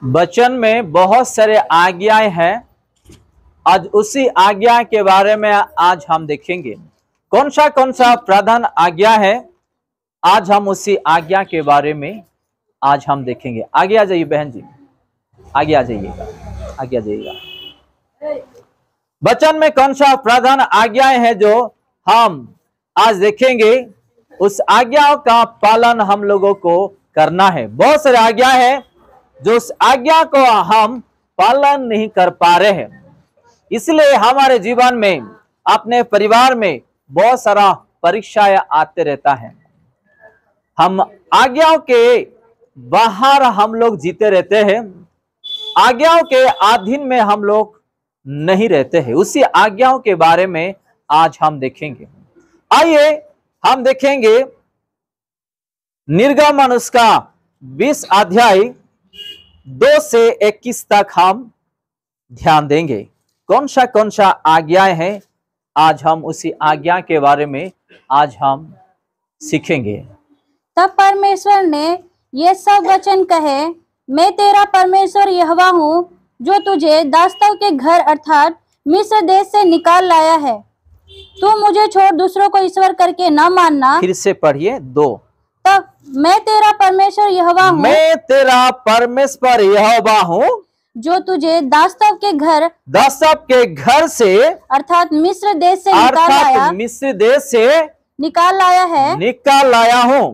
वचन में बहुत सारे आज्ञाएं हैं। आज उसी आज्ञा के बारे में आज हम देखेंगे। कौन सा प्रधान आज्ञा है, आज हम उसी आज्ञा के बारे में आज हम देखेंगे। आगे आ जाइए बहन जी, आगे आ जाइएगा, आगे आ जाइएगा। वचन में कौन सा प्रधान आज्ञाएं हैं जो हम आज देखेंगे। उस आज्ञाओं का पालन हम लोगों को करना है। बहुत सारे आज्ञा है जो उस आज्ञा को हम पालन नहीं कर पा रहे हैं, इसलिए हमारे जीवन में, अपने परिवार में बहुत सारा परीक्षाएं आते रहता है। हम आज्ञाओं के बाहर हम लोग जीते रहते हैं, आज्ञाओं के अधीन में हम लोग नहीं रहते हैं। उसी आज्ञाओं के बारे में आज हम देखेंगे। आइए हम देखेंगे निर्गमन उसका 20 अध्याय 2 से 21 तक हम ध्यान देंगे। कौन सा आज्ञाएं हैं, आज हम उसी आज्ञा के बारे में आज हम सीखेंगे। तब परमेश्वर ने ये सब वचन कहे, मैं तेरा परमेश्वर यहोवा हूँ जो तुझे दासत्व के घर अर्थात मिस्र देश से निकाल लाया है। तू मुझे छोड़ दूसरों को ईश्वर करके न मानना। फिर से पढ़िए 2। तब मैं तेरा परमेश्वर यहोवा हूँ, मैं तेरा परमेश्वर यहोवा हूँ जो तुझे दासत्व के घर से अर्थात मिस्र देश से मिस्र देश से निकाल लाया हूँ।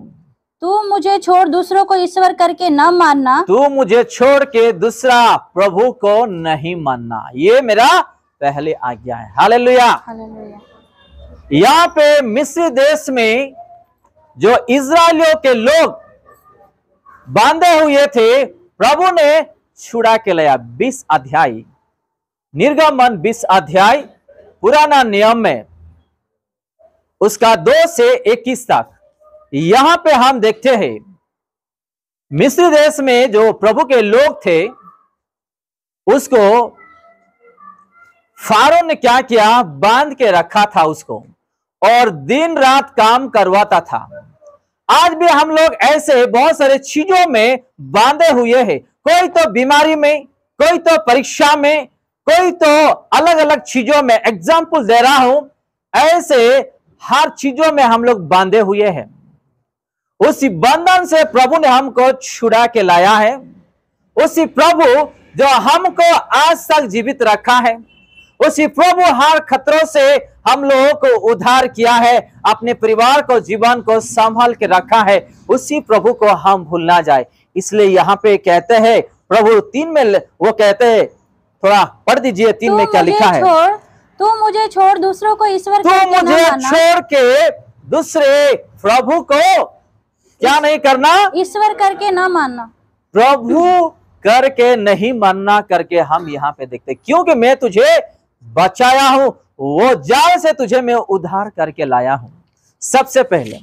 तू मुझे छोड़ दूसरों को ईश्वर करके न मानना। तू मुझे छोड़ के दूसरा प्रभु को नहीं मानना। ये मेरा पहले आज्ञा है। हालेलुया। यहाँ पे मिस्र देश में जो इजरायलियों के लोग बांधे हुए थे, प्रभु ने छुड़ा के लाया। 20 अध्याय निर्गमन 20 अध्याय पुराना नियम में उसका 2 से 21 तक। यहां पे हम देखते हैं मिस्र देश में जो प्रभु के लोग थे, उसको फारो ने क्या किया, बांध के रखा था उसको, और दिन रात काम करवाता था। आज भी हम लोग ऐसे बहुत सारे चीजों में बांधे हुए हैं। कोई तो बीमारी में, कोई तो परीक्षा में, कोई तो अलग अलग चीजों में। एग्जाम्पल दे रहा हूं, ऐसे हर चीजों में हम लोग बांधे हुए हैं। उसी बंधन से प्रभु ने हमको छुड़ा के लाया है। उसी प्रभु जो हमको आज तक जीवित रखा है, उसी प्रभु हर खतरों से हम लोगों को उद्धार किया है, अपने परिवार को, जीवन को संभाल के रखा है। उसी प्रभु को हम भूल ना जाए। इसलिए यहाँ पे कहते हैं प्रभु 3 में वो कहते हैं, थोड़ा पढ़ दीजिए 3 में क्या लिखा है। तू मुझे छोड़ दूसरों को ईश्वर करके न मानना। छोड़ के दूसरे प्रभु को क्या नहीं करना, ईश्वर करके न मानना, प्रभु करके नहीं मानना करके हम यहाँ पे देखते। क्योंकि मैं तुझे बचाया हूं, वो जाल से तुझे मैं उद्धार करके लाया हूं। सबसे पहले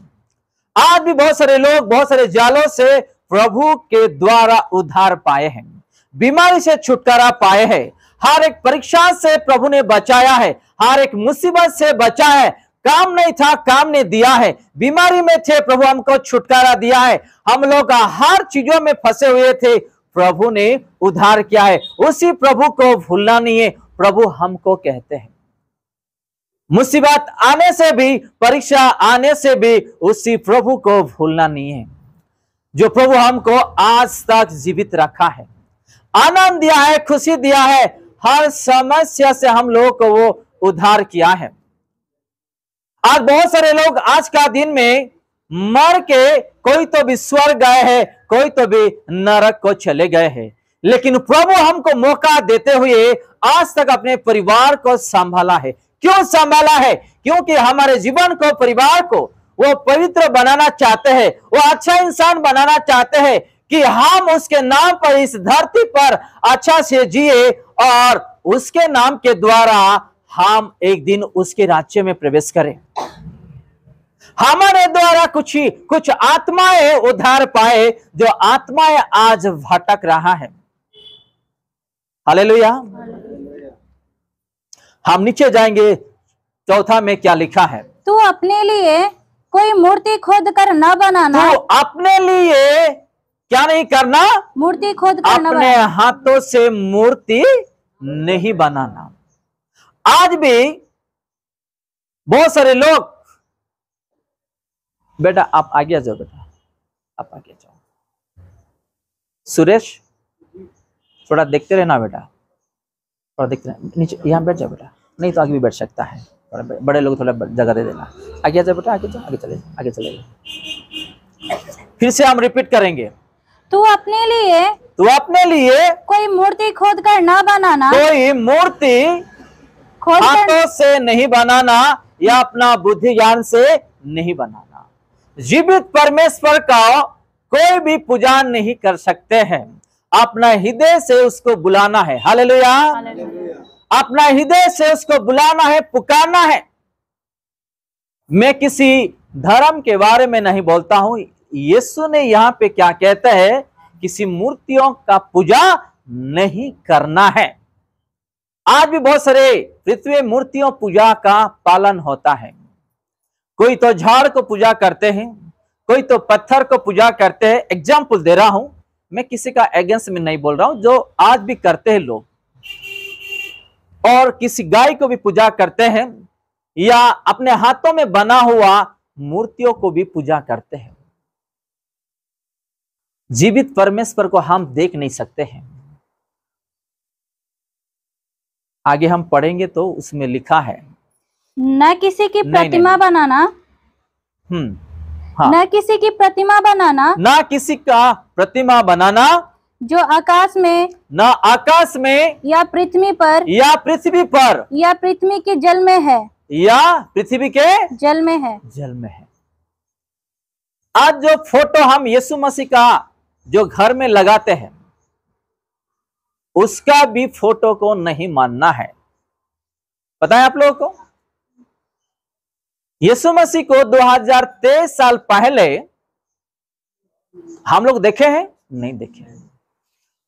आज भी बहुत सारे लोग बहुत सारे जालों से प्रभु के द्वारा उद्धार पाए हैं, बीमारी से छुटकारा पाए हैं, हर एक परीक्षा से प्रभु ने बचाया है, हर एक मुसीबत से बचा है। काम नहीं था, काम ने दिया है। बीमारी में थे, प्रभु हमको छुटकारा दिया है। हम लोग हर चीजों में फंसे हुए थे, प्रभु ने उद्धार किया है। उसी प्रभु को भूलना नहीं है। प्रभु हमको कहते हैं मुसीबत आने से भी, परीक्षा आने से भी उसी प्रभु को भूलना नहीं है, जो प्रभु हमको आज तक जीवित रखा है, आनंद दिया है, खुशी दिया है, हर समस्या से हम लोगों को वो उद्धार किया है। आज बहुत सारे लोग आज का दिन में मर के कोई तो भी स्वर्ग गए हैं, कोई तो भी नरक को चले गए हैं, लेकिन प्रभु हमको मौका देते हुए आज तक अपने परिवार को संभाला है। क्यों संभाला है? क्योंकि हमारे जीवन को, परिवार को वो पवित्र बनाना चाहते हैं, वो अच्छा इंसान बनाना चाहते हैं कि हम उसके नाम पर इस धरती पर अच्छा से जिए और उसके नाम के द्वारा हम एक दिन उसके राज्य में प्रवेश करें। हमारे द्वारा कुछ आत्माएं उद्धार पाए, जो आत्माएं आज भटक रहा है। हालेलुया। हम नीचे जाएंगे, 4 में क्या लिखा है। तू अपने लिए कोई मूर्ति खोद कर न बनाना। तू अपने लिए क्या नहीं करना? मूर्ति खोद कर न अपने बनाना। हाथों से मूर्ति नहीं बनाना। आज भी बहुत सारे लोग, बेटा आप आगे आ जाओ, बेटा आप आगे जाओ। सुरेश थोड़ा देखते रहना बेटा, थोड़ा देखते रहना। नीचे यहाँ बैठ जाओ बेटा, नहीं तो आगे भी बैठ सकता है, बड़े लोग थोड़ा जगह दे देना। आगे आ जाओ बेटा, आगे जाओ, आगे चले, आगे चले। फिर से हम रिपीट करेंगे। तू अपने लिए तो अपने लिए कोई मूर्ति खोद कर न बनाना, कोई मूर्ति खोद कर हाथों से नहीं बनाना या अपना बुद्धि ज्ञान से नहीं बनाना। जीवित परमेश्वर का कोई भी पूजा नहीं कर सकते हैं। अपना हृदय से उसको बुलाना है। हालेलुया। अपना हृदय से उसको बुलाना है, पुकारना है। मैं किसी धर्म के बारे में नहीं बोलता हूं। यीशु ने यहाँ पे क्या कहता है? किसी मूर्तियों का पूजा नहीं करना है। आज भी बहुत सारे पृथ्वी मूर्तियों पूजा का पालन होता है। कोई तो झाड़ को पूजा करते हैं, कोई तो पत्थर को पूजा करते हैं। एग्जाम्पल दे रहा हूं, मैं किसी का अगेंस्ट में नहीं बोल रहा हूं, जो आज भी करते हैं लोग। और किसी गाय को भी पूजा करते हैं या अपने हाथों में बना हुआ मूर्तियों को भी पूजा करते हैं। जीवित परमेश्वर को हम देख नहीं सकते हैं। आगे हम पढ़ेंगे तो उसमें लिखा है, न किसी की प्रतिमा बनाना, हाँ, न किसी की प्रतिमा बनाना, ना किसी का प्रतिमा बनाना, जो आकाश में ना आकाश में या पृथ्वी पर या पृथ्वी पर या पृथ्वी के जल में है, या पृथ्वी के जल में है। जल में है। आज जो फोटो हम यीशु मसीह का जो घर में लगाते हैं, उसका भी फोटो को नहीं मानना है। पता है आप लोगों को? यीशु मसीह को 2023 साल पहले हम लोग देखे हैं? नहीं देखे हैं।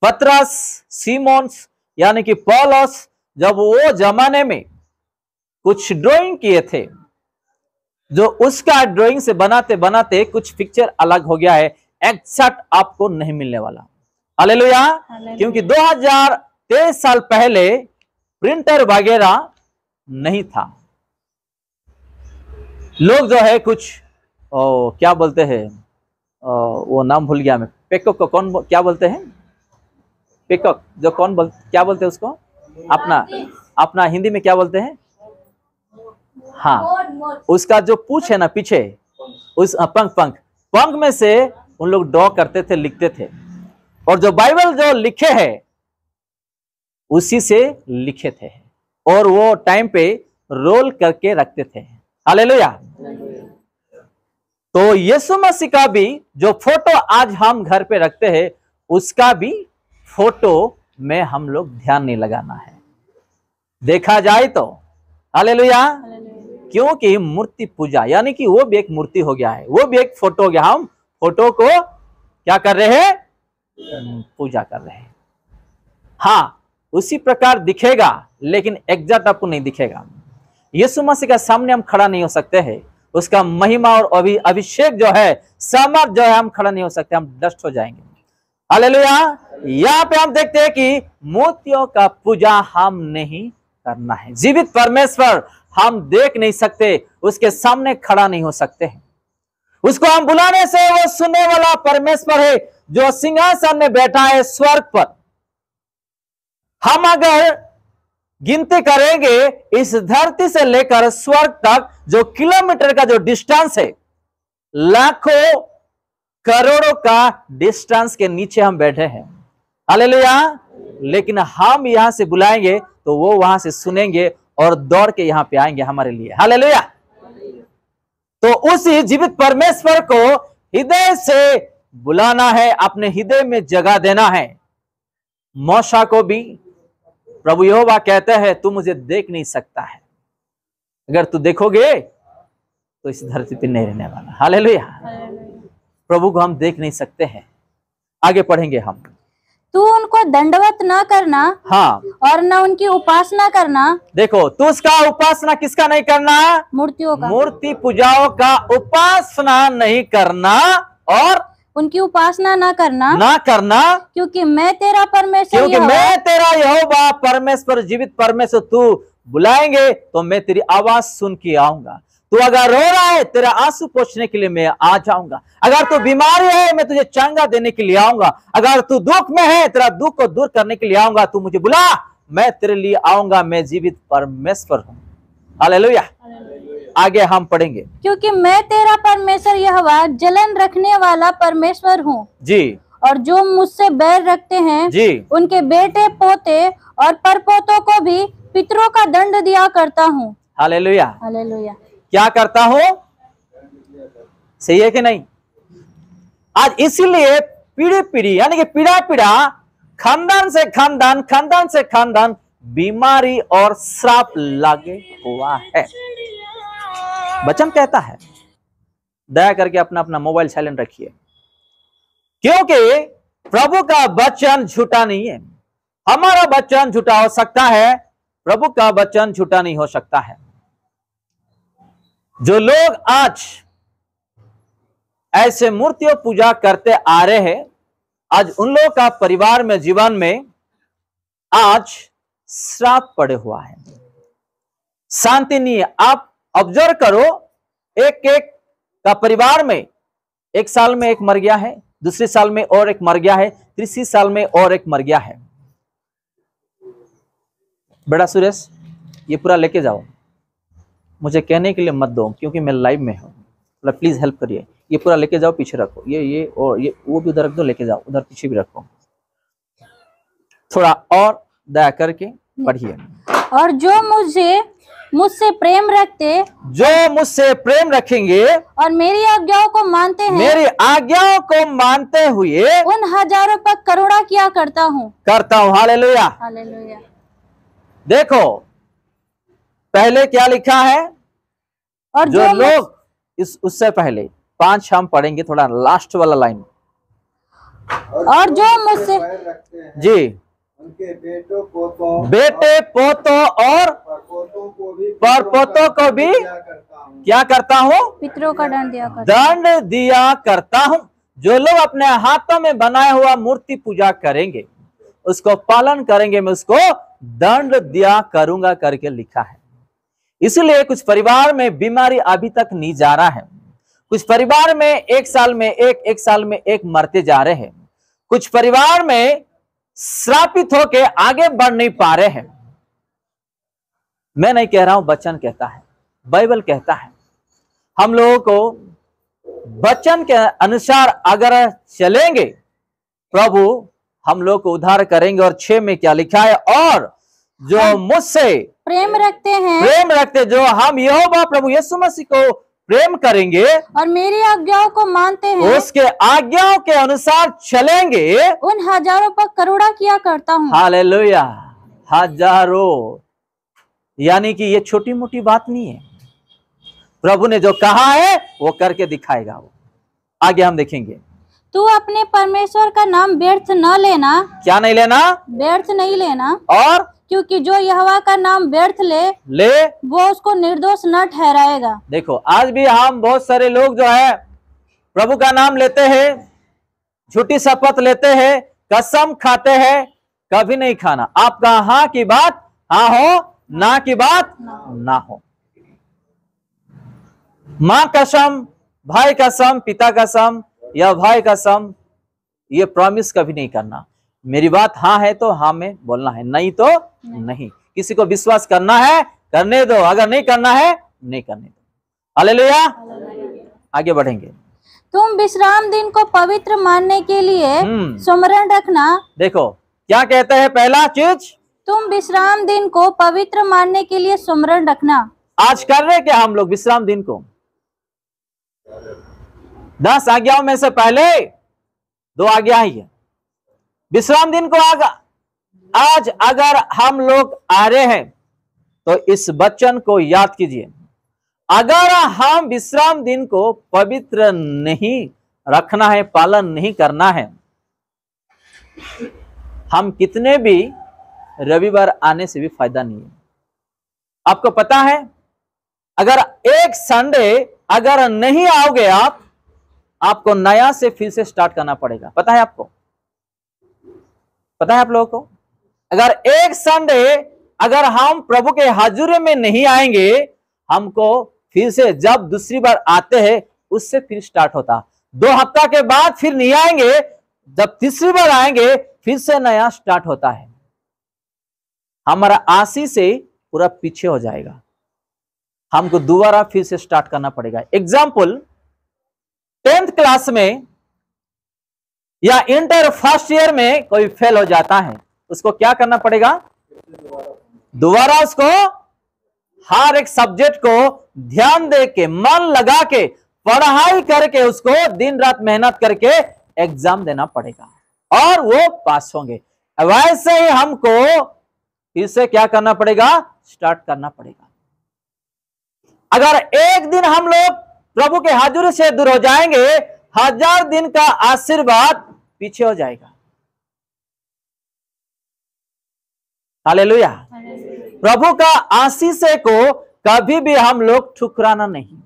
पतरस, सीमोन्स यानी कि पौलुस, जब वो जमाने में कुछ ड्राइंग किए थे, जो उसका ड्राइंग से बनाते बनाते कुछ पिक्चर अलग हो गया है, एक्सैक्ट आपको नहीं मिलने वाला। हालेलुया। क्योंकि 2023 साल पहले प्रिंटर वगैरह नहीं था। लोग जो है कुछ क्या बोलते हैं, वो नाम भूल गया मैं, पेकॉक को कौन क्या बोलते हैं? पेकॉक जो क्या बोलते हैं उसको? अपना हिंदी में क्या बोलते हैं? हाँ, उसका जो पूंछ है ना पीछे, उस पंख में से उन लोग ड्रॉ करते थे, लिखते थे। और जो बाइबल जो लिखे हैं उसी से लिखे थे, और वो टाइम पे रोल करके रखते थे। हालेलुया। तो यीशु मसीह का भी जो फोटो आज हम घर पे रखते हैं, उसका भी फोटो में हम लोग ध्यान नहीं लगाना है, देखा जाए तो। हालेलुया। क्योंकि मूर्ति पूजा यानी कि वो भी एक मूर्ति हो गया है, वो भी एक फोटो हो गया। हम फोटो को क्या कर रहे हैं? पूजा कर रहे हैं। हाँ, उसी प्रकार दिखेगा, लेकिन एग्जैक्ट आपको नहीं दिखेगा। यीशु मसीह के सामने हम खड़ा नहीं हो सकते हैं। उसका महिमा और अभिषेक जो है, सामर्थ जो है, हम खड़ा नहीं हो सकते, हम डस्ट हो जाएंगे। हालेलुया। यहाँ पे हम देखते हैं कि मूर्तियों का पूजा हम नहीं करना है। जीवित परमेश्वर हम देख नहीं सकते, उसके सामने खड़ा नहीं हो सकते हैं। उसको हम बुलाने से वो सुनने वाला परमेश्वर है, जो सिंहासन में बैठा है स्वर्ग पर। हम अगर गिनती करेंगे इस धरती से लेकर स्वर्ग तक, जो किलोमीटर का जो डिस्टेंस है, लाखों करोड़ों का डिस्टेंस के नीचे हम बैठे हैं। हालेलुया। लेकिन हम यहां से बुलाएंगे तो वो वहां से सुनेंगे और दौड़ के यहां पे आएंगे हमारे लिए। हालेलुया। तो उसी जीवित परमेश्वर को हृदय से बुलाना है, अपने हृदय में जगह देना है। मूसा को भी प्रभु यहोवा कहते हैं, तू मुझे देख नहीं सकता है, अगर तू देखोगे तो इस धरती पे नहीं रहने वाला। हालेलुया। प्रभु को हम देख नहीं सकते हैं। आगे पढ़ेंगे हम। तू उनको दंडवत न करना, हाँ, और न उनकी उपासना करना। देखो, तू उसका उपासना किसका नहीं करना? मूर्तियों का। मूर्ति पूजाओं का उपासना नहीं करना, और उनकी उपासना न करना, ना करना, क्योंकि मैं तेरा परमेश्वर क्योंकि यहोवा मैं तेरा यहोवा परमेश्वर, जीवित परमेश्वर, तू बुलाएंगे तो मैं तेरी आवाज सुन के आऊंगा। तू अगर रो रहा है, तेरा आंसू पोंछने के लिए मैं आ जाऊंगा। अगर तू बीमारी है, मैं तुझे चंगा देने के लिए आऊंगा। अगर तू दुख में है, तेरा दुख को दूर करने के लिए आऊंगा। तू मुझे बुला, मैं तेरे लिए आऊंगा। मैं जीवित परमेश्वर हूं। हालेलुया। आगे हम पढ़ेंगे। क्योंकि मैं तेरा परमेश्वर यहोवा जलन रखने वाला परमेश्वर हूँ, जी और जो मुझसे बैर रखते हैं जी उनके बेटे पोते और परपोतों को भी पितरों का दंड दिया करता हूँ। हालेलुया। हालेलुया। क्या करता हूं? सही है कि नहीं? आज इसीलिए पीढ़ी पीढ़ी, यानी कि पीढ़ा पीढ़ा, खानदान से खानदान, खानदान से खानदान बीमारी और श्राप लागे हुआ है। वचन कहता है, दया करके अपना अपना मोबाइल साइलेंट रखिए, क्योंकि प्रभु का वचन झूठा नहीं है। हमारा वचन झूठा हो सकता है, प्रभु का वचन झूठा नहीं हो सकता है। जो लोग आज ऐसे मूर्तियों पूजा करते आ रहे हैं, आज उन लोगों का परिवार में, जीवन में आज श्राप पड़े हुआ है, शांति नहीं है। आप ऑब्जर्व करो, एक एक का परिवार में, एक साल में एक मर गया है, दूसरे साल में और एक मर गया है, तीसरी साल में और एक मर गया है। बेटा सुरेश, ये पूरा लेके जाओ, मुझे कहने के लिए मत दो, क्योंकि मैं लाइव में हूं। प्लीज हेल्प करिए, ये पूरा लेके जाओ, पीछे रखो, ये और ये वो भी उधर रख दो, लेके जाओ, उधर पीछे भी रखो। थोड़ा और दया करके पढ़िए। और जो मुझसे प्रेम रखते, जो मुझसे प्रेम रखेंगे और मेरी आज्ञाओं को मानते हैं, मेरी आज्ञाओं को मानते हुए उन हजारों पर करुणा किया करता हूँ। हालेलुया। हालेलुया। देखो पहले क्या लिखा है, और जो लोग उससे पहले 5 हम पढ़ेंगे, थोड़ा लास्ट वाला लाइन। और जो मुझसे जी उनके बेटे पोतों और परपोतों को भी क्या करता हूँ? पितरों का दंड दिया करता दंड दिया करता हूँ। जो लोग अपने हाथों में बनाया हुआ मूर्ति पूजा करेंगे, उसको पालन करेंगे, मैं उसको दंड दिया करूंगा करके लिखा है। इसलिए कुछ परिवार में बीमारी अभी तक नहीं जा रहा है। कुछ परिवार में एक साल में एक मरते जा रहे हैं। कुछ परिवार में श्रापित होके आगे बढ़ नहीं पा रहे हैं। मैं नहीं कह रहा हूं, वचन कहता है, बाइबल कहता है। हम लोगों को वचन के अनुसार अगर चलेंगे, प्रभु हम लोग को उद्धार करेंगे। और 6 में क्या लिखा है, और जो मुझसे प्रेम रखते, जो हम यहोवा प्रभु यीशु मसीह को प्रेम करेंगे और मेरी आज्ञाओं को मानते हैं, उसके आज्ञाओं के अनुसार चलेंगे, उन हजारों पर करुणा किया करता हूँ। हालेलुया। हजारों, यानी कि ये छोटी मोटी बात नहीं है। प्रभु ने जो कहा है वो करके दिखाएगा। वो आगे हम देखेंगे। तू अपने परमेश्वर का नाम व्यर्थ न लेना। क्या नहीं लेना? व्यर्थ नहीं लेना। और क्योंकि जो यहोवा का नाम व्यर्थ ले वो उसको निर्दोष न ठहराएगा। देखो आज भी हम बहुत सारे लोग जो है प्रभु का नाम लेते हैं, झूठी शपथ लेते हैं, कसम खाते हैं, कभी नहीं खाना। आपका हाँ की बात हाँ हो, ना की बात ना हो। माँ कसम, भाई कसम, पिता कसम या भाई कसम, ये प्रॉमिस कभी नहीं करना। मेरी बात हाँ है तो हाँ में बोलना है, नहीं तो नहीं। किसी को विश्वास करना है करने दो, अगर नहीं करना है नहीं करने दो। हालेलुया। आगे बढ़ेंगे। तुम विश्राम दिन को पवित्र मानने के लिए सुमरण रखना। देखो क्या कहते हैं, पहला चीज, तुम विश्राम दिन को पवित्र मानने के लिए सुमरण रखना। आज कर रहे क्या हम लोग विश्राम दिन को? 10 आज्ञाओं में से पहले 2 आज्ञा ही है। विश्राम दिन को आज अगर हम लोग आ रहे हैं तो इस वचन को याद कीजिए। अगर हम विश्राम दिन को पवित्र नहीं रखना है, पालन नहीं करना है, हम कितने भी रविवार आने से भी फायदा नहीं है। आपको पता है, अगर एक संडे अगर नहीं आओगे आपको नया से फिर से स्टार्ट करना पड़ेगा। पता है आपको? पता है आप लोगों को? अगर एक संडे अगर हम प्रभु के हाजुरी में नहीं आएंगे, हमको फिर से जब दूसरी बार आते हैं उससे फिर स्टार्ट होता। 2 हफ्ता के बाद फिर नहीं आएंगे, जब तीसरी बार आएंगे फिर से नया स्टार्ट होता है। हमारा आशी से पूरा पीछे हो जाएगा, हमको दोबारा फिर से स्टार्ट करना पड़ेगा। एग्जाम्पल, 10th क्लास में या इंटर फर्स्ट ईयर में कोई फेल हो जाता है, उसको क्या करना पड़ेगा? दोबारा उसको हर एक सब्जेक्ट को ध्यान दे के, मन लगा के, पढ़ाई करके, उसको दिन रात मेहनत करके एग्जाम देना पड़ेगा और वो पास होंगे। वैसे ही हमको फिर से क्या करना पड़ेगा? स्टार्ट करना पड़ेगा। अगर एक दिन हम लोग प्रभु के हाजुरी से दूर हो जाएंगे, 1000 दिन का आशीर्वाद पीछे हो जाएगा। हालेलुया। प्रभु का आशीष को कभी भी हम लोग ठुकराना नहीं।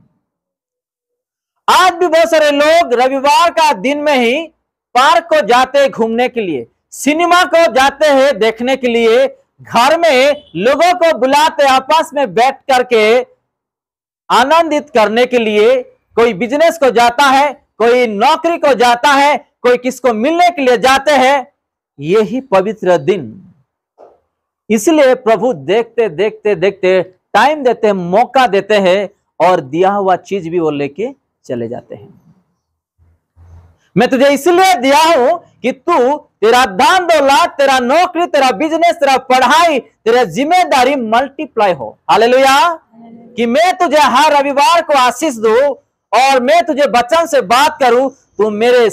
आज भी बहुत सारे लोग रविवार का दिन में ही पार्क को जाते हैं घूमने के लिए, सिनेमा को जाते हैं देखने के लिए, घर में लोगों को बुलाते आपस में बैठ करके आनंदित करने के लिए। कोई बिजनेस को जाता है, कोई नौकरी को जाता है, कोई किसको मिलने के लिए जाते हैं। यही पवित्र दिन, इसलिए प्रभु देखते देखते देखते टाइम देते हैं, मौका देते हैं और दिया हुआ चीज भी वो लेके चले जाते हैं। मैं तुझे इसलिए दिया हूं कि तू, तेरा दान दौलत, तेरा नौकरी, तेरा बिजनेस, तेरा पढ़ाई, तेरा जिम्मेदारी मल्टीप्लाई हो। हालेलुया। कि मैं तुझे हर रविवार को आशीष दूं और मैं तुझे वचन से बात करूं, तू मेरे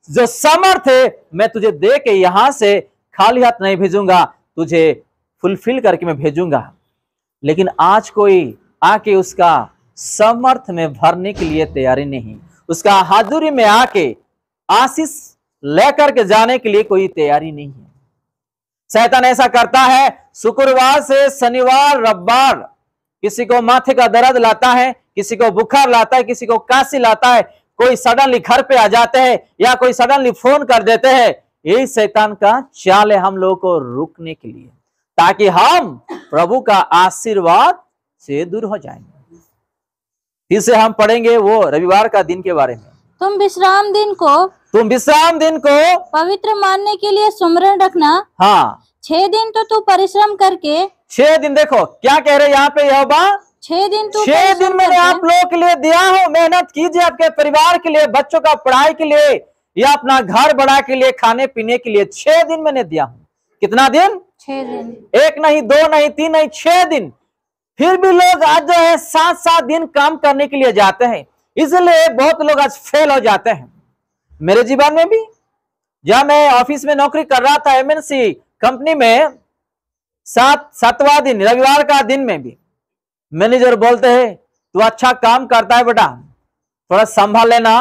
जो समर्थ है मैं तुझे दे के यहां से खाली हाथ नहीं भेजूंगा, तुझे फुलफिल करके मैं भेजूंगा। लेकिन आज कोई आके उसका समर्थ में भरने के लिए तैयारी नहीं, उसका हाजुरी में आके आशीष लेकर के जाने के लिए कोई तैयारी नहीं है। शैतान ऐसा करता है, शुक्रवार से शनिवार रविवार किसी को माथे का दर्द लाता है, किसी को बुखार लाता है, किसी को काशी लाता है, कोई सडनली घर पे आ जाते हैं या कोई सडनली फोन कर देते हैं। यही शैतान का चाल है हम लोगों को रुकने के लिए, ताकि हम प्रभु का आशीर्वाद से दूर हो जाएंगे। फिर से हम पढ़ेंगे वो रविवार का दिन के बारे में। तुम विश्राम दिन को पवित्र मानने के लिए सुमरण रखना। हाँ, 6 दिन तो तू परिश्रम करके, 6 दिन देखो क्या कह रहे यहाँ पे यहोवा, 6 दिन तू 6 दिन मैंने आप लोगों के लिए दिया हूँ। मेहनत कीजिए आपके परिवार के लिए, बच्चों का पढ़ाई के लिए या अपना घर बढ़ा के लिए, खाने पीने के लिए। 6 दिन मैंने दिया हूँ। कितना दिन? 6 दिन। 1 नहीं, 2 नहीं, 3 नहीं, 6 दिन। फिर भी लोग आज जो है 7-7 दिन काम करने के लिए जाते हैं, इसलिए बहुत लोग आज फेल हो जाते हैं। मेरे जीवन में भी, जब मैं ऑफिस में नौकरी कर रहा था एमएनसी कंपनी में, 7वां दिन रविवार का दिन में भी मैनेजर बोलते हैं, तू अच्छा काम करता है बेटा, थोड़ा संभाल लेना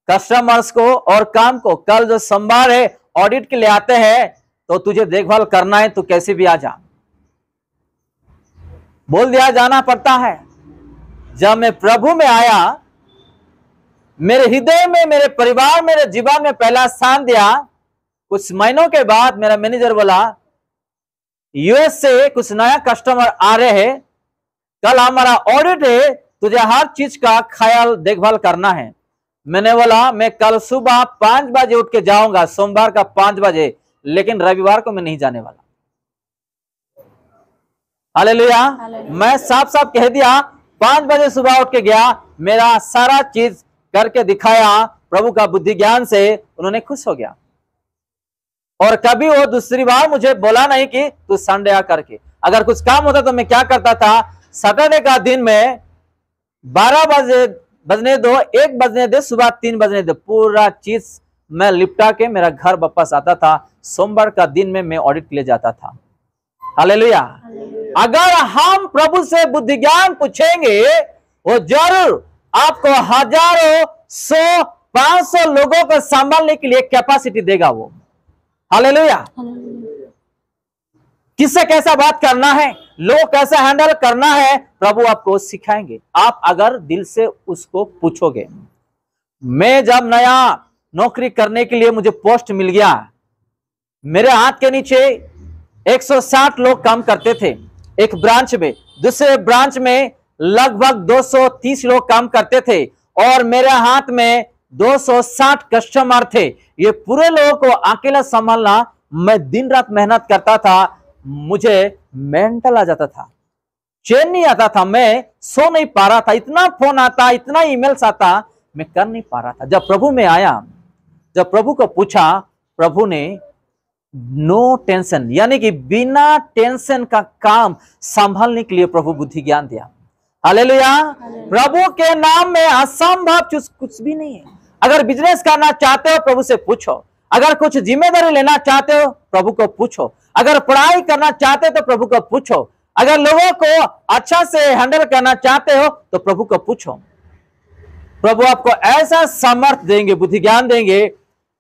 कस्टमर्स को और काम को। कल जो सोमवार है ऑडिट के लिए आते हैं तो तुझे देखभाल करना है, तू कैसे भी आ जा। बोल दिया जाना पड़ता है। जब मैं प्रभु में आया, मेरे हृदय में, मेरे परिवार, मेरे जीवन में पहला स्थान दिया। कुछ महीनों के बाद मेरा मैनेजर बोला, यूएस से कुछ नया कस्टमर आ रहे हैं, कल हमारा ऑडिट है, तुझे हर चीज का ख्याल देखभाल करना है। मैंने बोला मैं कल सुबह 5 बजे उठ के जाऊंगा, सोमवार का 5 बजे, लेकिन रविवार को मैं नहीं जाने वाला। हालेलुया। मैं साफ साफ कह दिया, 5 बजे सुबह उठ के गया, मेरा सारा चीज करके दिखाया, प्रभु का बुद्धि ज्ञान से उन्होंने खुश हो गया। और कभी वो दूसरी बार मुझे बोला नहीं कि तू संडे आ करके। अगर कुछ काम होता तो मैं क्या करता था, सैटरडे का दिन में 12 बजने दो, 1 बजने दे, सुबह 3 बजने दे, पूरा चीज मैं लिपटा के मेरा घर वापस आता था। सोमवार का दिन में मैं ऑडिट के लिए जाता था। हालेलुया। अगर हम प्रभु से बुद्धि ज्ञान पूछेंगे, वो जरूर आपको हजारों, 100, 500 लोगों को संभालने के लिए कैपेसिटी देगा वो। हालेलुया। किससे कैसा बात करना है, लोग कैसा हैंडल करना है, प्रभु आपको सिखाएंगे, आप अगर दिल से उसको पूछोगे। मैं जब नया नौकरी करने के लिए मुझे पोस्ट मिल गया, मेरे हाथ के नीचे 160 लोग काम करते थे एक ब्रांच में, दूसरे ब्रांच में लगभग 230 लोग काम करते थे और मेरे हाथ में 260 कस्टमर थे। ये पूरे लोगों को अकेला संभालना, मैं दिन रात मेहनत करता था, मुझे मेंटल आ जाता था, चैन नहीं आता था, मैं सो नहीं पा रहा था, इतना फोन आता, इतना ईमेल्स आता, मैं कर नहीं पा रहा था। जब प्रभु में आया, जब प्रभु को पूछा, प्रभु ने नो टेंशन यानी कि बिना टेंशन का काम संभालने के लिए प्रभु बुद्धि ज्ञान दिया। हालेलुया। प्रभु के नाम में असंभव कुछ भी नहीं है। अगर बिजनेस करना चाहते हो प्रभु से पूछो, अगर कुछ जिम्मेदारी लेना चाहते हो प्रभु को पूछो, अगर पढ़ाई करना चाहते हो तो प्रभु को पूछो, अगर लोगों को अच्छा से हैंडल करना चाहते हो तो प्रभु को पूछो। प्रभु आपको ऐसा सामर्थ देंगे, बुद्धि ज्ञान देंगे,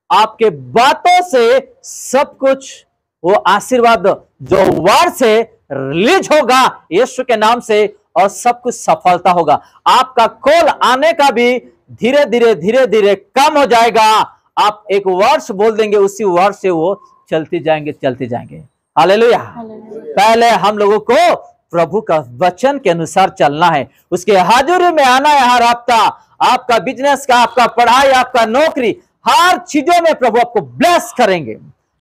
आपके बातों से सब कुछ वो आशीर्वाद जो वर्ड से रिलीज होगा यीशु के नाम से, और सब कुछ सफलता होगा। आपका कॉल आने का भी धीरे धीरे कम हो जाएगा। आप एक वर्ड्स बोल देंगे, उसी वर्ड से वो चलते जाएंगे। हालेलुया। पहले हम लोगों को प्रभु का वचन के अनुसार चलना है, उसके हाजिरी में आना है। हर हफ्ता आपका बिजनेस का, आपका पढ़ाई, आपका नौकरी, हर चीजों में प्रभु आपको ब्लेस करेंगे।